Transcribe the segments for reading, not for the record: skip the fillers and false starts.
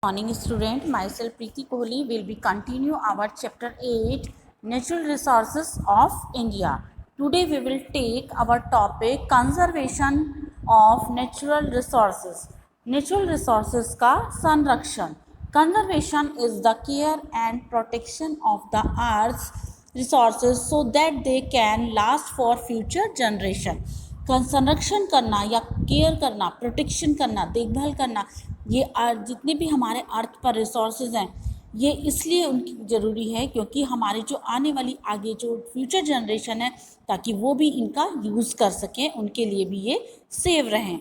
Morning student, myself Preeti Kohli will be continue our chapter 8 natural resources of India. Today we will take our topic conservation of natural resources. Natural resources का संरक्षण. Conservation is the care and protection of the earth's resources so that they can last for future generation. संरक्षण करना या care करना, protection करना, देखभाल करना, ये जितने भी हमारे अर्थ पर रिसोर्सेज हैं ये इसलिए उनकी ज़रूरी है क्योंकि हमारे जो आने वाली आगे जो फ्यूचर जनरेशन है ताकि वो भी इनका यूज़ कर सकें, उनके लिए भी ये सेव रहें.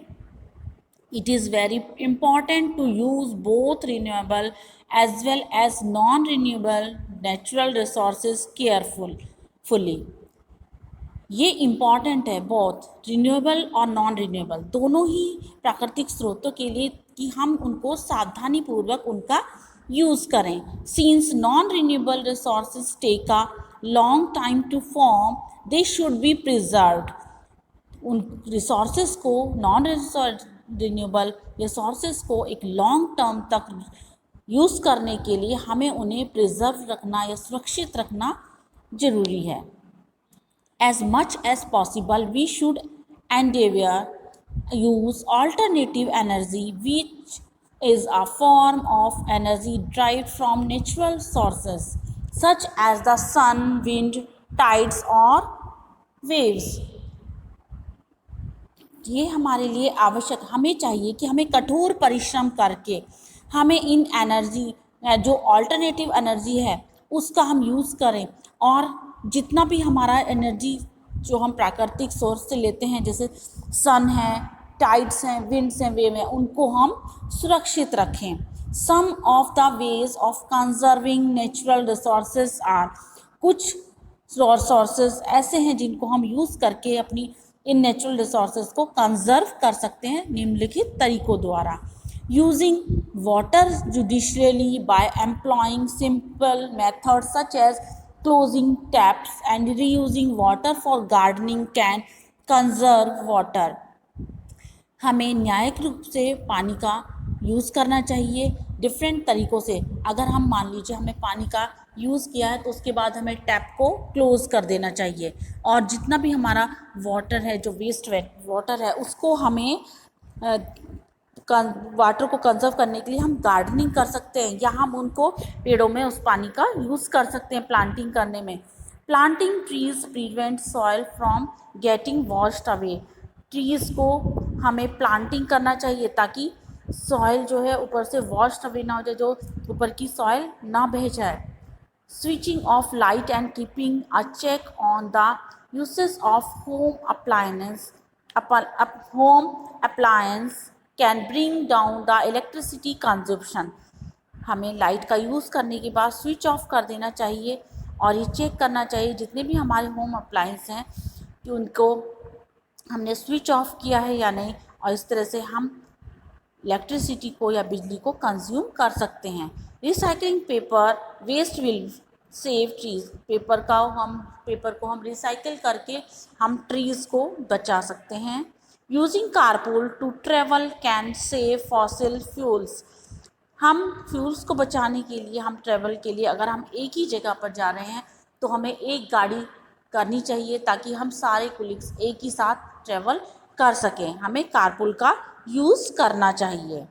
It is very important to use both renewable as well as non-renewable natural resources fully. ये इम्पॉर्टेंट है बहुत, रिन्यूएबल और नॉन रिन्यूएबल दोनों ही प्राकृतिक स्रोतों के लिए कि हम उनको सावधानीपूर्वक उनका यूज़ करें. Since non renewable resources take a long time to form, they should be preserved. उन रिसोर्सेज को, नॉन रिन्यूएबल रिसोर्सेज को एक लॉन्ग टर्म तक यूज़ करने के लिए हमें उन्हें प्रिजर्व रखना या सुरक्षित रखना ज़रूरी है. As much as possible, we should endeavor use alternative energy, which is a form of energy derived from natural sources, such as the sun, wind, tides or waves. ये हमारे लिए आवश्यक, हमें चाहिए कि हमें कठोर परिश्रम करके हमें इन एनर्जी जो ऑल्टरनेटिव एनर्जी है उसका हम यूज़ करें और जितना भी हमारा एनर्जी जो हम प्राकृतिक सोर्स से लेते हैं जैसे सन है, टाइड्स हैं, विंड्स हैं, वेव हैं, उनको हम सुरक्षित रखें. Some of the ways of conserving natural resources are, कुछ रिसोर्सेज ऐसे हैं जिनको हम यूज़ करके अपनी इन नेचुरल रिसोर्सेज को कंजर्व कर सकते हैं निम्नलिखित तरीक़ों द्वारा. Using water judicially by employing simple methods such as closing taps and reusing water for gardening can conserve water. हमें न्यायिक रूप से पानी का यूज़ करना चाहिए डिफरेंट तरीक़ों से. अगर हम मान लीजिए हमने पानी का यूज़ किया है तो उसके बाद हमें टैप को क्लोज़ कर देना चाहिए और जितना भी हमारा वाटर है, जो वेस्ट वाटर है, उसको हमें वाटर को कंजर्व करने के लिए हम गार्डनिंग कर सकते हैं या हम उनको पेड़ों में उस पानी का यूज़ कर सकते हैं प्लांटिंग करने में. Planting trees prevent soil from getting washed away. Trees को हमें प्लांटिंग करना चाहिए ताकि सॉइल जो है ऊपर से वॉश्ड अवे ना हो जाए, जो ऊपर की सॉइल ना बह जाए. Switching off light and keeping a check on the usage of home appliance can bring down the electricity consumption. हमें लाइट का यूज़ करने के बाद स्विच ऑफ कर देना चाहिए और ये चेक करना चाहिए जितने भी हमारे होम अप्लायंस हैं कि उनको हमने स्विच ऑफ किया है या नहीं, और इस तरह से हम इलेक्ट्रिसिटी को या बिजली को कंज्यूम कर सकते हैं. Recycling paper waste will save trees. Paper को हम रिसाइकिल करके हम ट्रीज़ को बचा सकते हैं. Using carpool to travel can save fossil fuels. हम फ्यूल्स को बचाने के लिए, हम ट्रेवल के लिए अगर हम एक ही जगह पर जा रहे हैं तो हमें एक गाड़ी करनी चाहिए ताकि हम सारे कोलिग्स एक ही साथ ट्रेवल कर सकें. हमें कारपूल का यूज़ करना चाहिए.